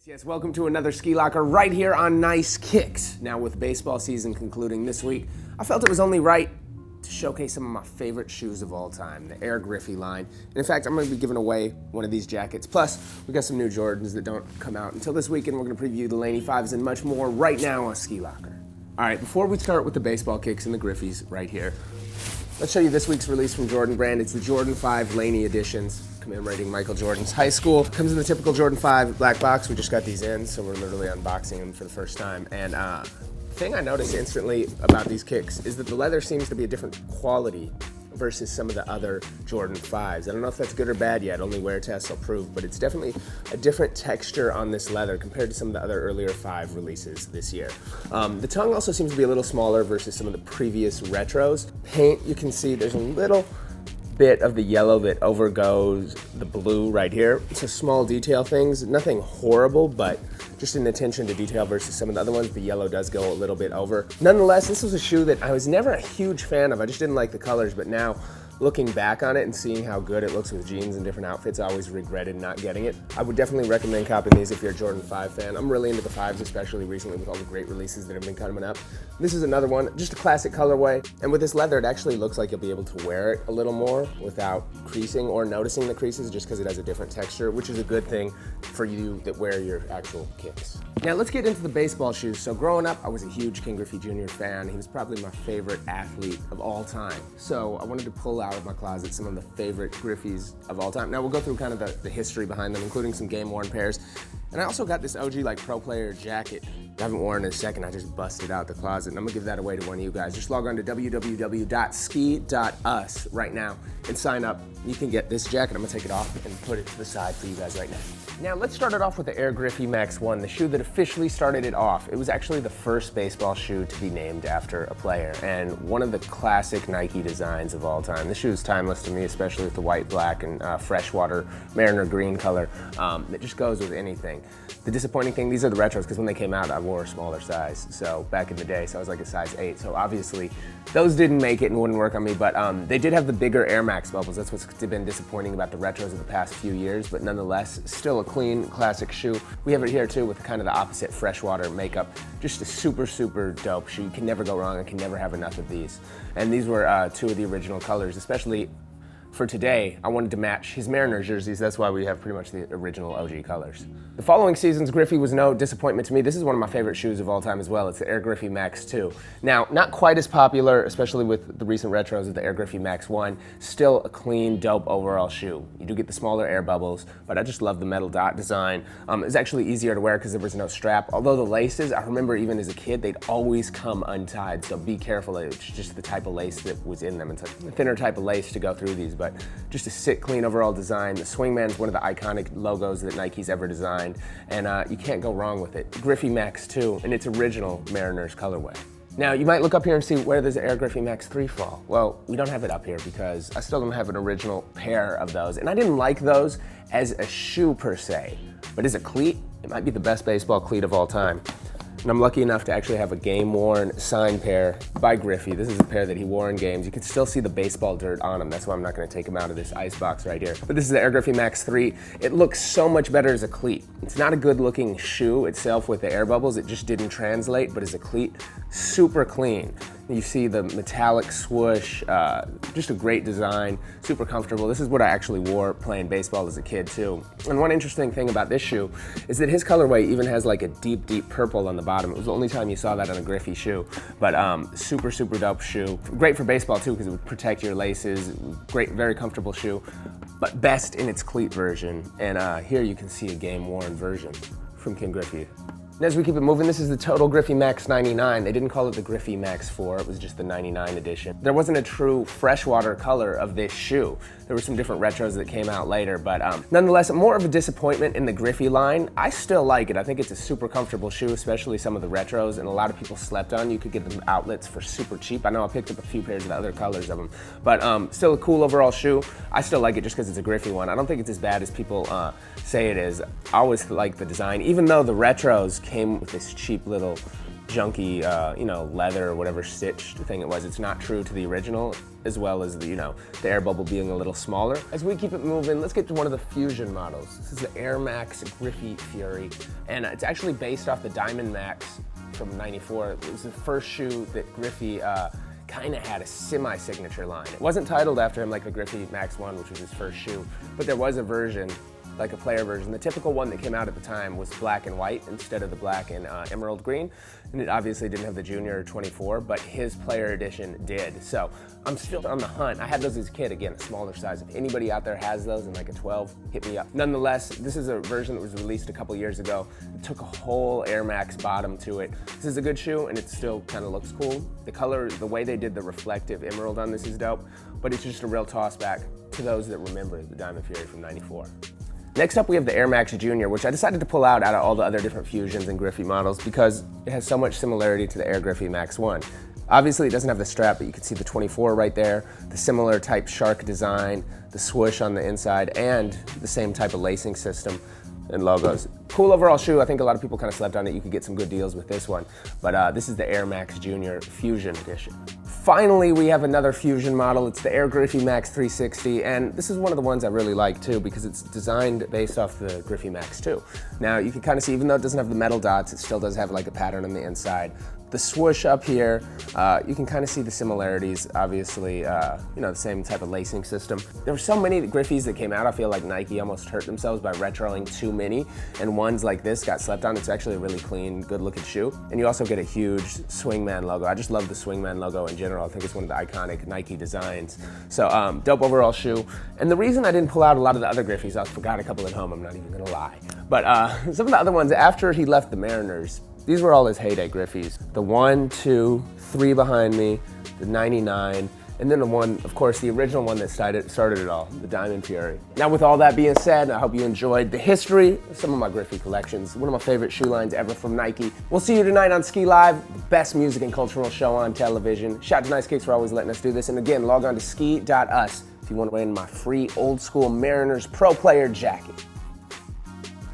Yes, welcome to another Ski Locker right here on Nice Kicks. Now with baseball season concluding this week, I felt it was only right to showcase some of my favorite shoes of all time, the Air Griffey line. And in fact, I'm going to be giving away one of these jackets. Plus, we got some new Jordans that don't come out until this weekend. We're going to preview the Laney 5s and much more right now on Ski Locker. All right, before we start with the baseball kicks and the Griffeys right here, let's show you this week's release from Jordan Brand. It's the Jordan 5 Laney editions, commemorating Michael Jordan's high school. Comes in the typical Jordan 5 black box. We just got these in, so we're literally unboxing them for the first time. And the thing I noticed instantly about these kicks is that the leather seems to be a different quality versus some of the other Jordan 5s. I don't know if that's good or bad yet, only wear tests will prove, but it's definitely a different texture on this leather compared to some of the other earlier 5 releases this year. The tongue also seems to be a little smaller versus some of the previous retros. Paint, you can see there's a little bit of the yellow that overgoes the blue right here. It's a small detail things, nothing horrible, but just an attention to detail versus some of the other ones, the yellow does go a little bit over. Nonetheless, this was a shoe that I was never a huge fan of. I just didn't like the colors, but now looking back on it and seeing how good it looks with jeans and different outfits, I always regretted not getting it. I would definitely recommend copying these if you're a Jordan 5 fan. I'm really into the 5s, especially recently with all the great releases that have been coming up. This is another one, just a classic colorway. And with this leather, it actually looks like you'll be able to wear it a little more without creasing or noticing the creases just because it has a different texture, which is a good thing for you that wear your actual kicks. Now let's get into the baseball shoes. So growing up, I was a huge Ken Griffey Jr. fan. He was probably my favorite athlete of all time. So I wanted to pull out of my closet some of the favorite Griffeys of all time. Now we'll go through kind of the history behind them, including some game-worn pairs. And I also got this OG like pro player jacket I haven't worn in a second. I just busted out the closet, and I'm gonna give that away to one of you guys. Just log on to www.skee.us right now and sign up. You can get this jacket. I'm gonna take it off and put it to the side for you guys right now. Now let's start it off with the Air Griffey Max 1, the shoe that officially started it off. It was actually the first baseball shoe to be named after a player, and one of the classic Nike designs of all time. This shoe is timeless to me, especially with the white, black, and freshwater mariner green color. It just goes with anything. The disappointing thing, these are the retros, because when they came out, I wore a smaller size. So back in the day, so I was like a size 8. So obviously, those didn't make it and wouldn't work on me, but they did have the bigger Air Max bubbles. That's what's been disappointing about the retros of the past few years, but nonetheless, still a clean, classic shoe. We have it here too with kind of the opposite freshwater makeup. Just a super, super dope shoe. You can never go wrong. I can never have enough of these. And these were 2 of the original colors, especially for today. I wanted to match his Mariners jerseys. That's why we have pretty much the original OG colors. The following season's Griffey was no disappointment to me. This is one of my favorite shoes of all time as well. It's the Air Griffey Max 2. Now, not quite as popular, especially with the recent retros of the Air Griffey Max 1. Still a clean, dope overall shoe. You do get the smaller air bubbles, but I just love the metal dot design. It's actually easier to wear because there was no strap. Although the laces, I remember even as a kid, they'd always come untied, so be careful. It's just the type of lace that was in them. It's a thinner type of lace to go through these, but just a sick, clean overall design. The Swingman is one of the iconic logos that Nike's ever designed, and you can't go wrong with it. Griffey Max 2 in its original Mariners colorway. Now, you might look up here and see where does the Air Griffey Max 3 fall? Well, we don't have it up here because I still don't have an original pair of those, and I didn't like those as a shoe per se, but as a cleat, it might be the best baseball cleat of all time. And I'm lucky enough to actually have a game-worn signed pair by Griffey. This is a pair that he wore in games. You can still see the baseball dirt on him. That's why I'm not gonna take him out of this ice box right here. But this is the Air Griffey Max 3. It looks so much better as a cleat. It's not a good-looking shoe itself with the air bubbles. It just didn't translate, but as a cleat, super clean. You see the metallic swoosh, just a great design, super comfortable. This is what I actually wore playing baseball as a kid too. And one interesting thing about this shoe is that his colorway even has like a deep, deep purple on the bottom. It was the only time you saw that on a Griffey shoe, but super, super dope shoe. Great for baseball too because it would protect your laces. Great, very comfortable shoe, but best in its cleat version. And here you can see a game-worn version from Ken Griffey. And as we keep it moving, this is the Total Griffey Max 99. They didn't call it the Griffey Max 4, it was just the 99 edition. There wasn't a true freshwater color of this shoe. There were some different retros that came out later, but nonetheless, more of a disappointment in the Griffey line. I still like it. I think it's a super comfortable shoe, especially some of the retros, and a lot of people slept on. You could get them outlets for super cheap. I know I picked up a few pairs of the other colors of them, but still a cool overall shoe. I still like it just because it's a Griffey one. I don't think it's as bad as people say it is. I always like the design, even though the retros came with this cheap little junky, leather or whatever stitched thing it was. It's not true to the original, as well as the air bubble being a little smaller. As we keep it moving, let's get to one of the Fusion models. This is the Air Max Griffey Fury, and it's actually based off the Diamond Max from '94. It was the first shoe that Griffey kind of had a semi-signature line. It wasn't titled after him like the Griffey Max 1, which was his first shoe, but there was a version, like a player version. The typical one that came out at the time was black and white instead of the black and emerald green. And it obviously didn't have the Junior 24, but his player edition did. So I'm still on the hunt. I had those as a kid, again, a smaller size. If anybody out there has those in like a 12, hit me up. Nonetheless, this is a version that was released a couple years ago. It took a whole Air Max bottom to it. This is a good shoe and it still kind of looks cool. The color, the way they did the reflective emerald on this is dope, but it's just a real toss back to those that remember the Diamond Fury from '94. Next up, we have the Air Max Junior, which I decided to pull out of all the other different Fusions and Griffey models because it has so much similarity to the Air Griffey Max 1. Obviously, it doesn't have the strap, but you can see the 24 right there, the similar type shark design, the swoosh on the inside, and the same type of lacing system and logos. Cool overall shoe. I think a lot of people kind of slept on it. You could get some good deals with this one, but this is the Air Max Junior Fusion Edition. Finally, we have another Fusion model. It's the Air Griffey Max 360, and this is one of the ones I really like too because it's designed based off the Griffey Max 2. Now, you can kind of see, even though it doesn't have the metal dots, it still does have like a pattern on the inside. The swoosh up here, you can kind of see the similarities, obviously, the same type of lacing system. There were so many Griffeys that came out, I feel like Nike almost hurt themselves by retroing too many, and ones like this got slept on. It's actually a really clean, good looking shoe. And you also get a huge Swingman logo. I just love the Swingman logo in general. I think it's one of the iconic Nike designs. So dope overall shoe. And the reason I didn't pull out a lot of the other Griffeys, I forgot a couple at home, I'm not even gonna lie. But some of the other ones, after he left the Mariners, these were all his heyday Griffeys. The 1, 2, 3 behind me, the 99, and then the one, of course, the original one that started it all, the Diamond Fury. Now, with all that being said, I hope you enjoyed the history of some of my Griffey collections. One of my favorite shoe lines ever from Nike. We'll see you tonight on Skee Live, the best music and cultural show on television. Shout out to Nice Kicks for always letting us do this. And again, log on to skee.us if you want to win my free old school Mariners Pro Player jacket.